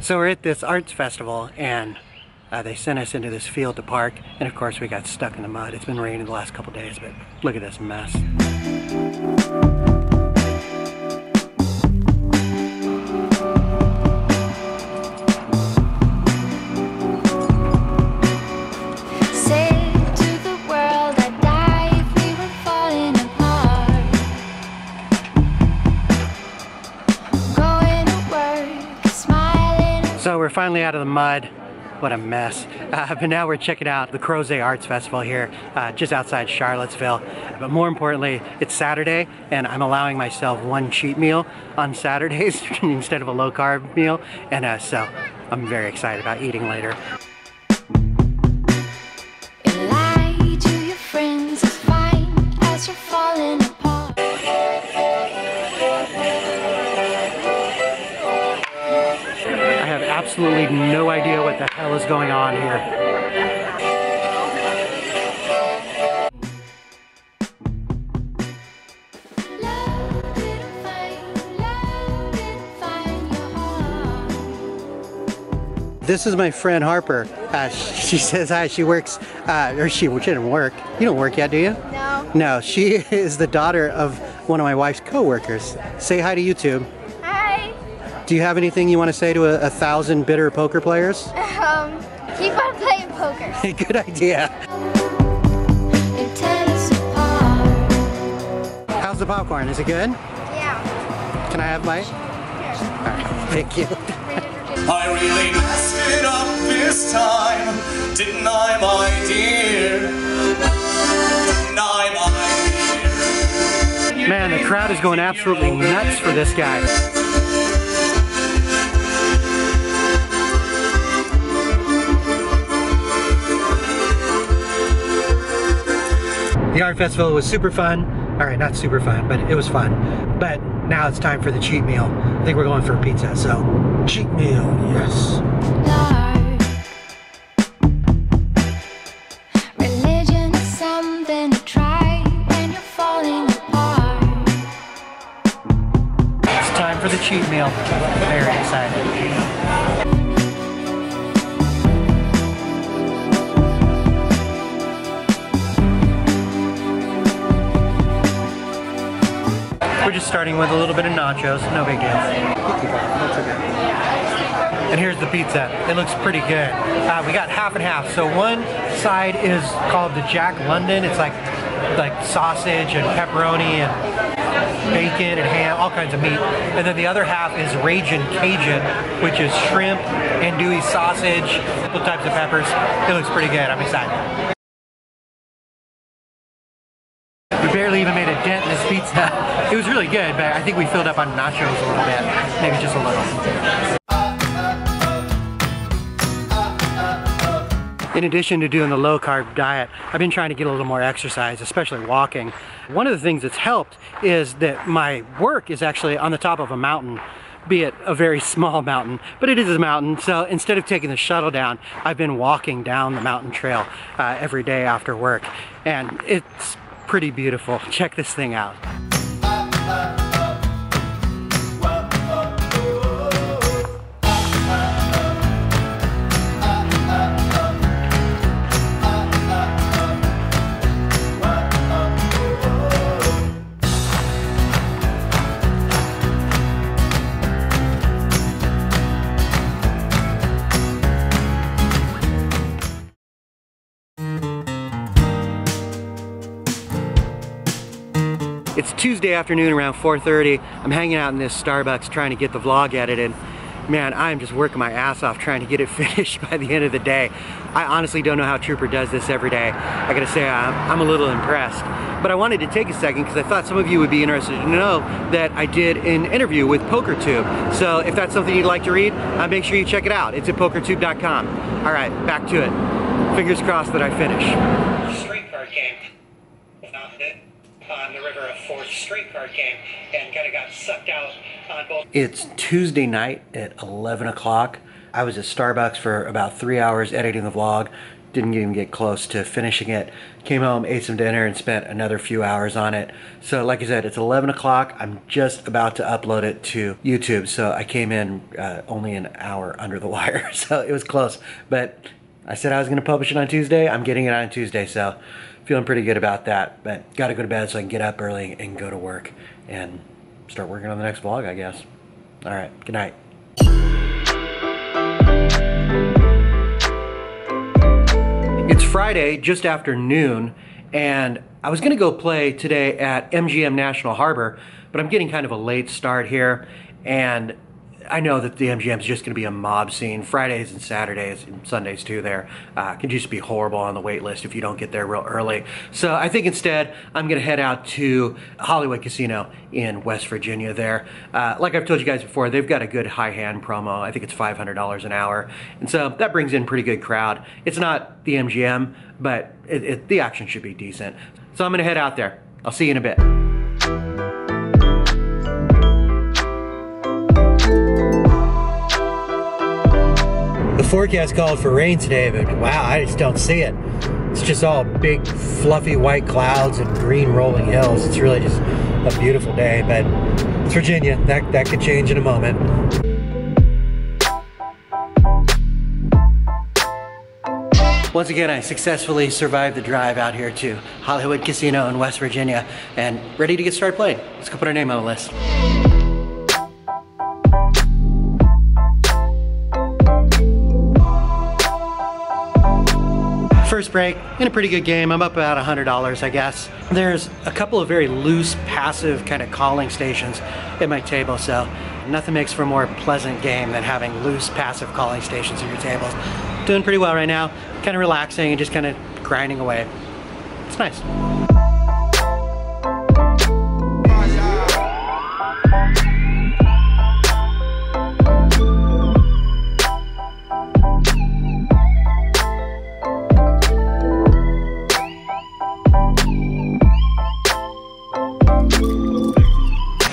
So we're at this arts festival, and they sent us into this field to park, and of course we got stuck in the mud. It's been raining the last couple days, but look at this mess. So we're finally out of the mud. What a mess. But now we're checking out the Crozet Arts Festival here, just outside Charlottesville. But more importantly, it's Saturday, and I'm allowing myself one cheat meal on Saturdays instead of a low-carb meal. And so I'm very excited about eating later. Absolutely no idea what the hell is going on here. This is my friend Harper. She says hi. She works, or she didn't work. You don't work yet, do you? No. No, she is the daughter of one of my wife's co-workers. Say hi to YouTube. Do you have anything you want to say to 1,000 bitter poker players? Keep on playing poker. Good idea. How's the popcorn? Is it good? Yeah. Can I have mine? Sure. All right, thank you. I really messed it up this time, didn't I, my dear? Didn't I, my dear? Man, the crowd is going absolutely nuts for this guy. The art festival was super fun. All right, not super fun, but it was fun. But now it's time for the cheat meal. I think we're going for a pizza, so cheat meal, yes. Religion is something to try when you're falling apart. It's time for the cheat meal. Very excited. We're just starting with a little bit of nachos, no big deal. And here's the pizza. It looks pretty good. We got half and half. So one side is called the Jack London. It's like sausage and pepperoni and bacon and ham, all kinds of meat. And then the other half is Ragin' Cajun, which is shrimp, andouille sausage, couple types of peppers. It looks pretty good. I'm excited. We barely even made a dent in this pizza. It was really good, but I think we filled up on nachos a little bit. Maybe just a little. In addition to doing the low-carb diet, I've been trying to get a little more exercise, especially walking. One of the things that's helped is that my work is actually on the top of a mountain, be it a very small mountain, but it is a mountain. So instead of taking the shuttle down, I've been walking down the mountain trail every day after work. And it's pretty beautiful. Check this thing out. It's Tuesday afternoon around 4:30. I'm hanging out in this Starbucks trying to get the vlog edited. Man, I'm just working my ass off trying to get it finished by the end of the day. I honestly don't know how Trooper does this every day. I gotta say, I'm a little impressed. But I wanted to take a second because I thought some of you would be interested to know that I did an interview with PokerTube. So if that's something you'd like to read, make sure you check it out. It's at pokertube.com. All right, back to it. Fingers crossed that I finish. Straight card game. Found it on the river, a fourth straight card game, and kind of got sucked out on both. It's Tuesday night at 11 o'clock. I was at Starbucks for about 3 hours editing the vlog, didn't even get close to finishing it. Came home, ate some dinner, and spent another few hours on it. So like I said, it's 11 o'clock. I'm just about to upload it to YouTube. So I came in only an hour under the wire. So it was close. But I said I was gonna publish it on Tuesday. I'm getting it on Tuesday. So feeling pretty good about that. But gotta go to bed so I can get up early and go to work and start working on the next vlog, I guess. All right, good night. It's Friday, just after noon, and I was gonna go play today at MGM National Harbor, but I'm getting kind of a late start here, and I know that the MGM is just gonna be a mob scene. Fridays and Saturdays and Sundays too there can just be horrible on the wait list if you don't get there real early. So I think instead I'm gonna head out to Hollywood Casino in West Virginia there. Like I've told you guys before, they've got a good high hand promo. I think it's $500 an hour. And so that brings in a pretty good crowd. It's not the MGM, but the action should be decent. So I'm gonna head out there. I'll see you in a bit. The forecast called for rain today, but wow, I just don't see it. It's just all big, fluffy white clouds and green rolling hills. It's really just a beautiful day, but it's Virginia. That could change in a moment. Once again, I successfully survived the drive out here to Hollywood Casino in West Virginia and ready to get started playing. Let's go put our name on the list. First break, in a pretty good game. I'm up about $100, I guess. There's a couple of very loose, passive kind of calling stations at my table, so nothing makes for a more pleasant game than having loose, passive calling stations at your tables. Doing pretty well right now, kind of relaxing and just kind of grinding away. It's nice.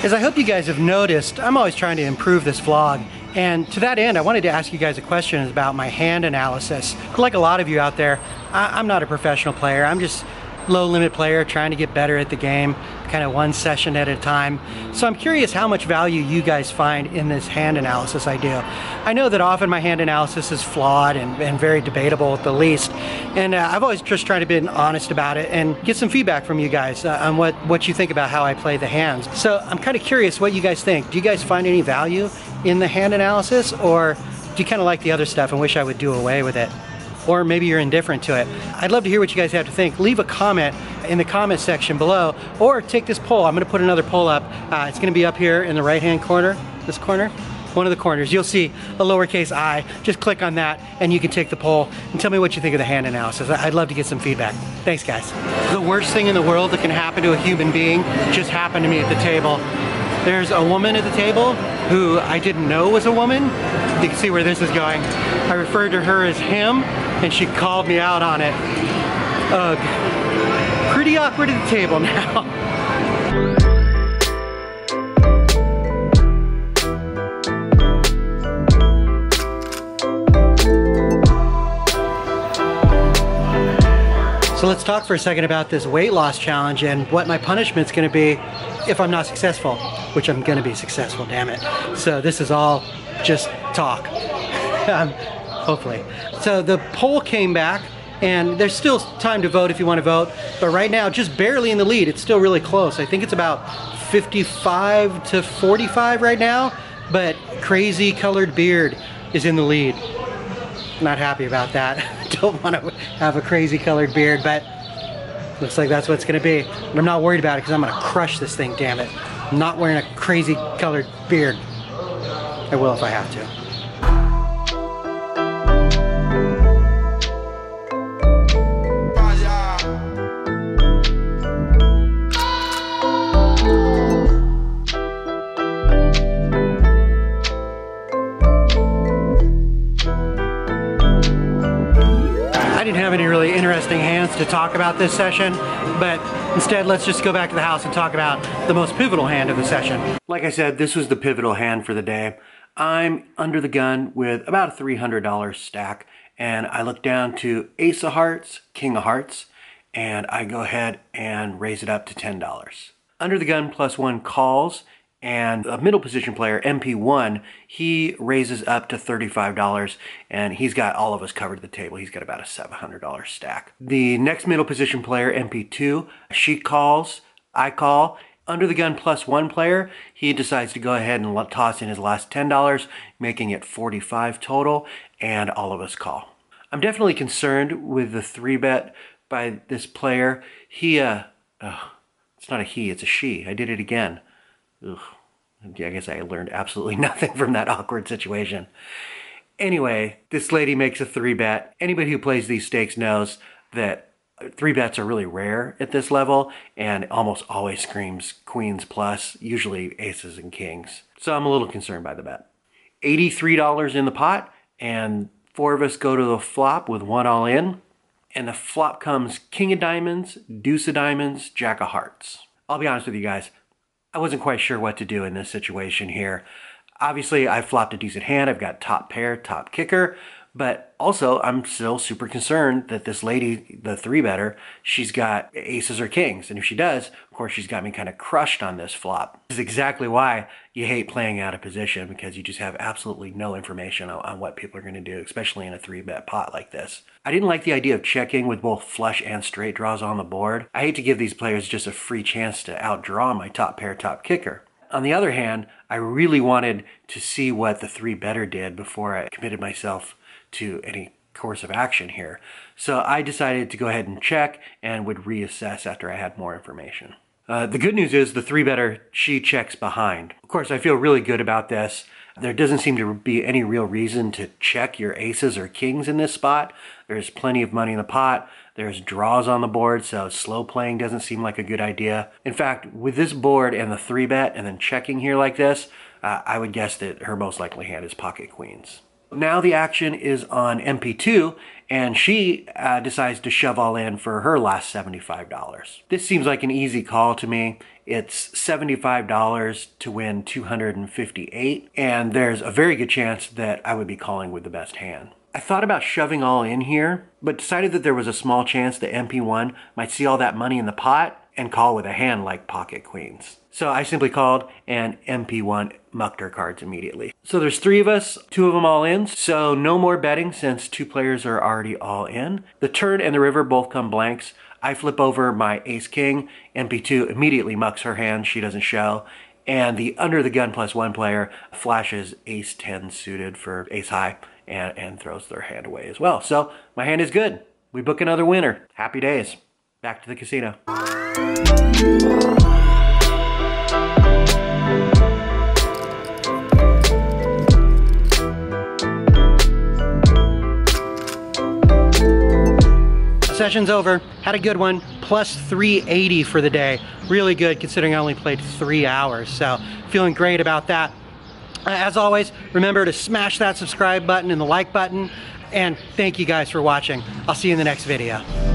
As I hope you guys have noticed, I'm always trying to improve this vlog. And to that end, I wanted to ask you guys a question about my hand analysis. Like a lot of you out there, I'm not a professional player. I'm just low limit player trying to get better at the game, kind of one session at a time. So I'm curious how much value you guys find in this hand analysis I do. I know that often my hand analysis is flawed and very debatable at the least. And I've always just tried to be honest about it and get some feedback from you guys on what you think about how I play the hands. So I'm kind of curious what you guys think. Do you guys find any value in the hand analysis, or do you kind of like the other stuff and wish I would do away with it? Or maybe you're indifferent to it. I'd love to hear what you guys have to think. Leave a comment in the comment section below, or take this poll. I'm gonna put another poll up. It's gonna be up here in the right-hand corner, this corner. One of the corners, you'll see a lowercase I. Just click on that and you can take the poll and tell me what you think of the hand analysis. I'd love to get some feedback. Thanks, guys. The worst thing in the world that can happen to a human being just happened to me at the table. There's a woman at the table who I didn't know was a woman. You can see where this is going. I referred to her as him and she called me out on it. Ugh. Pretty awkward at the table now. So let's talk for a second about this weight loss challenge and what my punishment's gonna be if I'm not successful, which I'm gonna be successful, damn it. So this is all just talk, hopefully. So the poll came back and there's still time to vote if you wanna vote, but right now, just barely in the lead. It's still really close. I think it's about 55 to 45 right now, but Crazy Colored Beard is in the lead. Not happy about that. Don't want to have a crazy colored beard, but looks like that's what it's gonna be. But I'm not worried about it because I'm gonna crush this thing, damn it. I'm not wearing a crazy colored beard. I will if I have to. Have any really interesting hands to talk about this session, but instead let's just go back to the house and talk about the most pivotal hand of the session. Like I said, this was the pivotal hand for the day. I'm under the gun with about a $300 stack, and I look down to ace of hearts, king of hearts, and I go ahead and raise it up to $10. Under the gun +1 calls, and a middle position player, MP1, he raises up to $35, and he's got all of us covered at the table. He's got about a $700 stack. The next middle position player, MP2, she calls, I call. Under the gun +1 player, he decides to go ahead and toss in his last $10, making it 45 total, and all of us call. I'm definitely concerned with the 3-bet by this player. He, it's not a he, it's a she. I did it again. Ugh. I guess I learned absolutely nothing from that awkward situation. Anyway, this lady makes a 3-bet. Anybody who plays these stakes knows that 3-bets are really rare at this level and almost always screams queens plus, usually aces and kings. So I'm a little concerned by the bet. $83 in the pot, and 4 of us go to the flop with 1 all in. And the flop comes king of diamonds, deuce of diamonds, jack of hearts. I'll be honest with you guys, I wasn't quite sure what to do in this situation here. Obviously, I flopped a decent hand. I've got top pair, top kicker, but also I'm still super concerned that this lady, the 3-better, she's got aces or kings. And if she does, of course, she's got me kind of crushed on this flop. This is exactly why you hate playing out of position, because you just have absolutely no information on what people are going to do, especially in a 3-bet pot like this. I didn't like the idea of checking with both flush and straight draws on the board. I hate to give these players just a free chance to outdraw my top pair, top kicker. On the other hand, I really wanted to see what the 3-better did before I committed myself to any course of action here. So I decided to go ahead and check and would reassess after I had more information. The good news is the 3-better, she checks behind. Of course, I feel really good about this. There doesn't seem to be any real reason to check your aces or kings in this spot. There's plenty of money in the pot. There's draws on the board, so slow playing doesn't seem like a good idea. In fact, with this board and the 3-bet and then checking here like this, I would guess that her most likely hand is pocket queens. Now the action is on MP2, and she decides to shove all in for her last $75. This seems like an easy call to me. It's $75 to win $258, and there's a very good chance that I would be calling with the best hand. I thought about shoving all in here, but decided that there was a small chance that MP1 might see all that money in the pot and call with a hand like pocket queens. So I simply called, and MP1 mucked her cards immediately. So there's 3 of us, 2 of them all in, so no more betting since 2 players are already all in. The turn and the river both come blanks. I flip over my ace-king, MP2 immediately mucks her hand, she doesn't show, and the under the gun +1 player flashes ace-10 suited for ace-high and throws their hand away as well. So my hand is good. We book another winner. Happy days. Back to the casino. Session's over. Had a good one. Plus 380 for the day. Really good considering I only played 3 hours. So feeling great about that. As always, remember to smash that subscribe button and the like button. And thank you guys for watching. I'll see you in the next video.